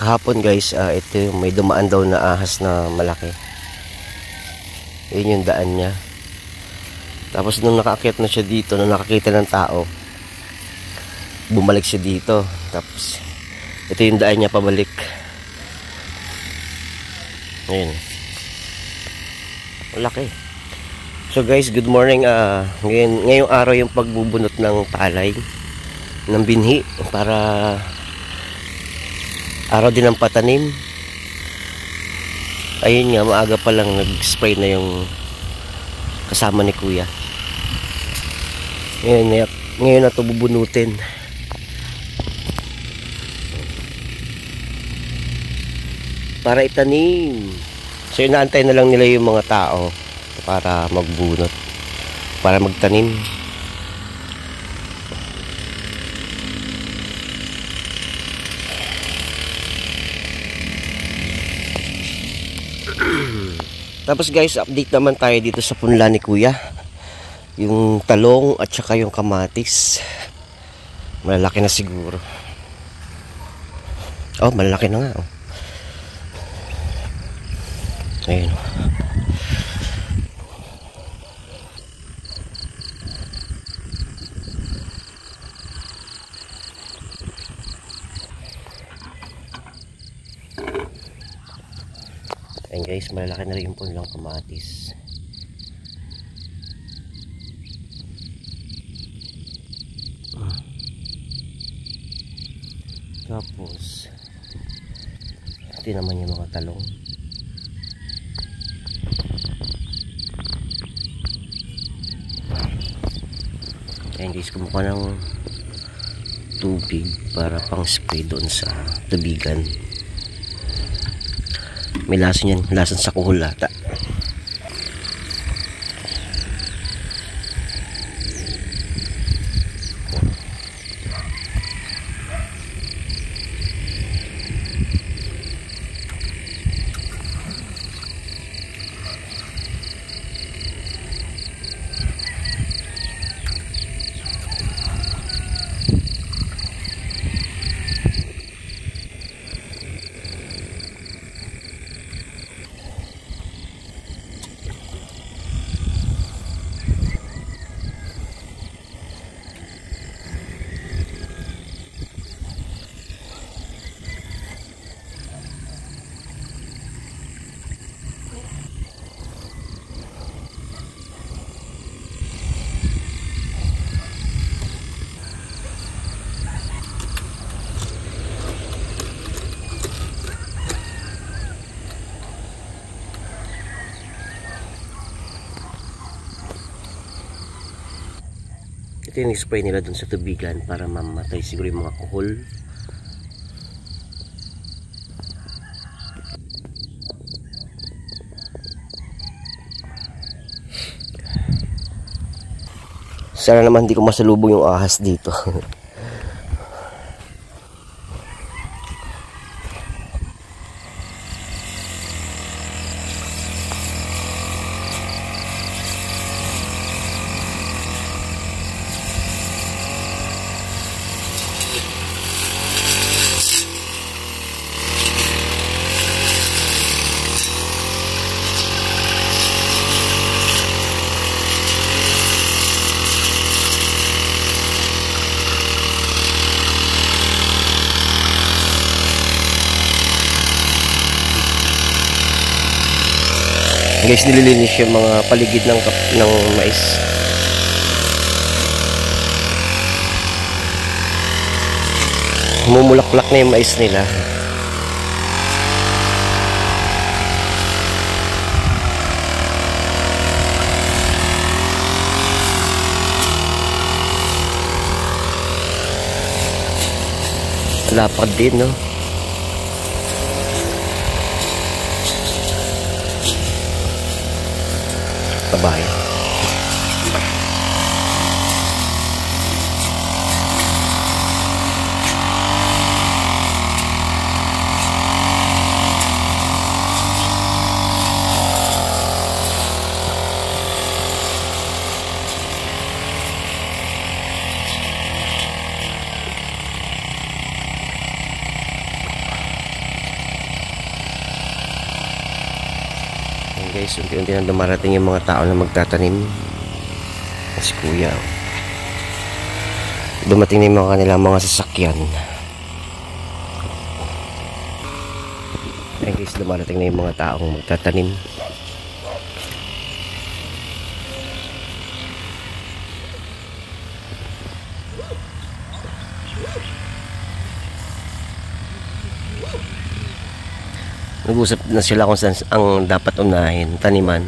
kahapon guys, ito yung may dumaan daw na ahas na malaki. Yun yung daan niya. Tapos nung nakaakyat na siya dito, nung nakakita ng tao, bumalik siya dito. Tapos ito yung daan niya pabalik. Ayun. Malaki. So guys, good morning. Ngayong araw yung pagbubunot ng palay ng binhi para araw din ng patanim. Ayun nga, maaga pa lang nag-spray na yung kasama ni kuya. Ngayon na ito bubunutin. Para itanim. So inaantay na lang nila yung mga tao para magbunot, para magtanim. Tapos guys, update naman tayo dito sa punla ni kuya. Yung talong at saka yung kamatis, malalaki na siguro. Oh, malalaki na nga. Oh. Ayun. Ayun guys, malalaki na rin yung punlang kamatis. Tapos ito naman yung mga talong. Ayun guys, kumuha ng tubig para pang spray doon sa tubigan. May lason yan, lason sa kuhol ata. Ito yung spray nila dun sa tubigan para mamatay siguro yung mga kuhol. Sana naman hindi ko masalubong yung ahas dito. Guys, nililinis yung mga paligid ng mais. Mumulaklak na yung mais nila. Lapad din, no? Bye. Guys, unti-unti na dumarating yung mga tao na magtatanim. Si kuya, dumating na yung mga kanilang mga sasakyan. Ayan guys, dumarating na yung mga taong magtatanim. Nag-usap na sila kung saan ang dapat unahin, taniman.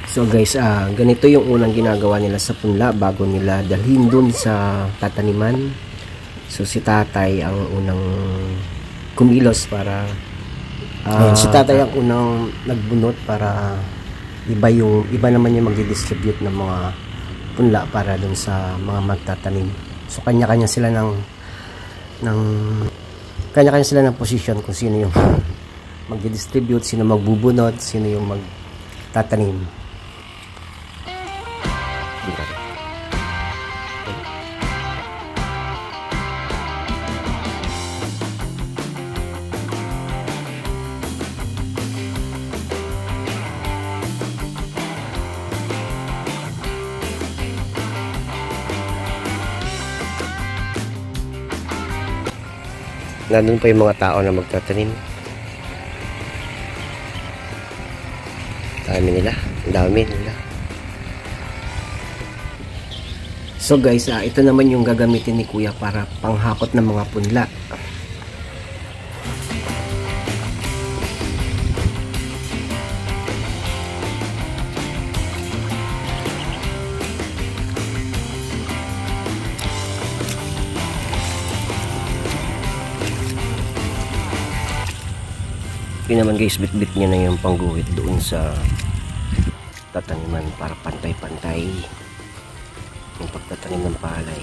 So guys, ganito yung unang ginagawa nila sa punla bago nila dalhin dun sa tataniman. So si tatay ang unang kumilos para si tatay ang unang nagbunot para iba naman yung magdi-distribute ng mga punla para dun sa mga magtatanim. So kanya-kanya sila ng position kung sino yung magdi-distribute, sino magbubunot, sino yung magtatanim. Nandun pa yung mga tao na magtatanim. Dami nila. So guys, ito naman yung gagamitin ni kuya para panghakot ng mga punla. Yun naman guys, bit-bit niya na yung pangguhit doon sa tataniman para pantay-pantay yung pagtatanim ng palay.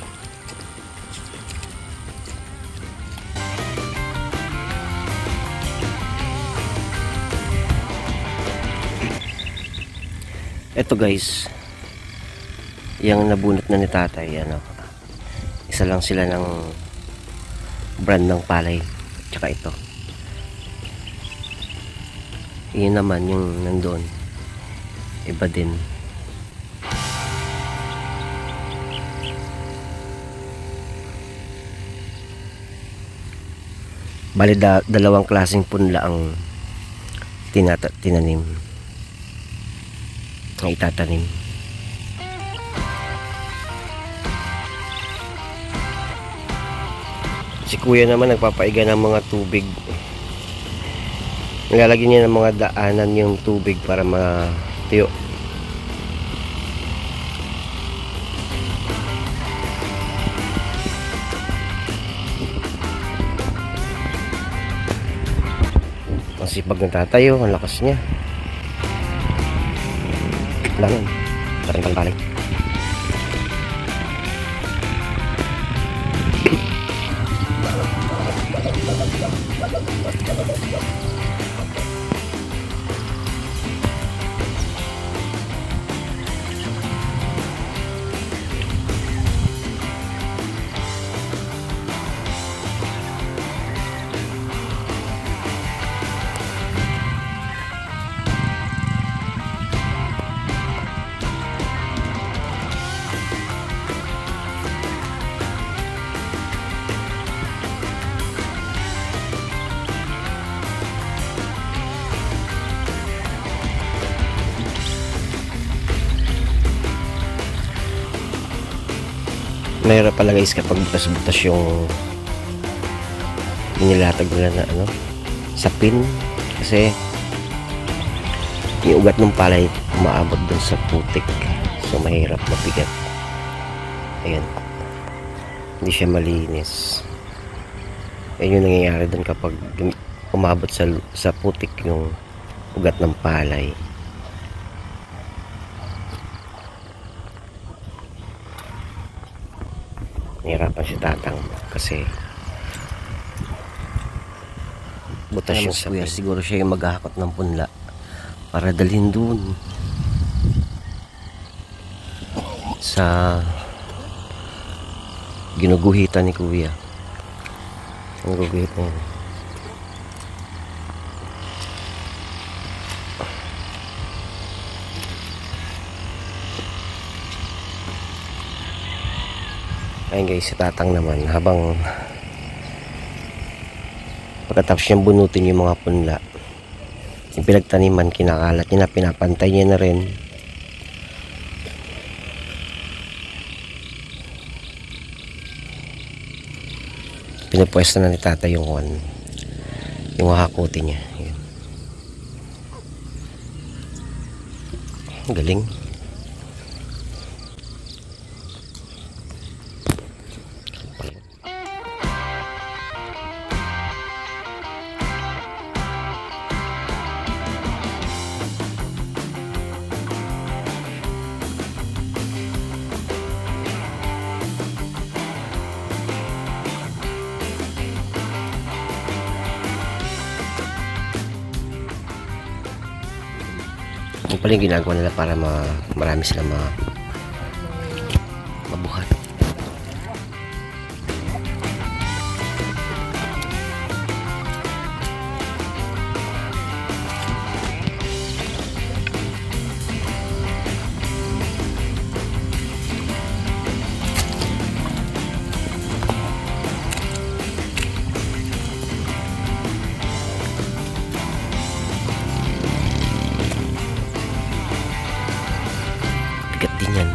Eto guys, yung nabunot na ni tatay, isa lang sila ng brand ng palay, tsaka ito. Yun naman yung nandun, iba din. Bali dalawang klaseng punla ang tinanim ang itatanim. Si kuya naman nagpapaiga ng mga tubig. Nilalagyan niya ng mga daanan yung tubig para matuyo. Ang sipag ng tatayo, ang lakas niya. Langan, dating pang-balik. Mahirap pala guys kapag butas-butas yung inilatag nila na sa pin, kasi yung ugat ng palay umaabot dun sa putik, so mahirap, mabigat. Ayan, hindi siya malinis. Ayun yung nangyayari dun kapag umabot sa putik yung ugat ng palay. Nahirapan si tatang kasi butas yung sapin. Siguro siya yung maghahakot ng punla para dalhin dun sa Ginuguhitan ni kuya. Ginuguhitan. Ayun guys, si tatang naman habang pagkatapos niyang bunutin yung mga punla, yung pinagtaniman, kinakalat niya na, pinapantay niya na rin. Pinapwesto na ni tata yung hakuti niya. Yun. Galing. Yung pala yung ginagawa nila para marami sila mabuhat. Bigat din yan.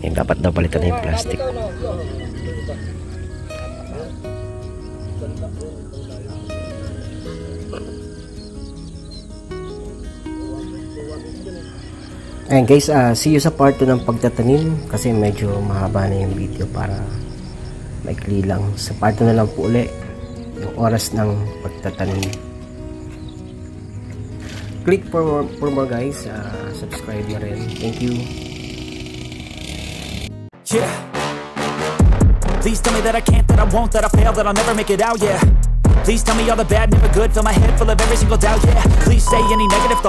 Yung dapat daw palitan na yung plastic. Ayan guys, see you sa part 2 ng pagtatanim kasi medyo mahaba na yung video para maikli lang. Sa part 2 na lang po uli yung oras ng pagtatanim. Click for more guys, subscribe na rin. Thank you. Yeah. Please tell me that I can't, that I won't, that I fail, that I'll never make it out, yeah. Please tell me all the bad, never good, fill my head full of every single doubt, yeah. Please say any negative thought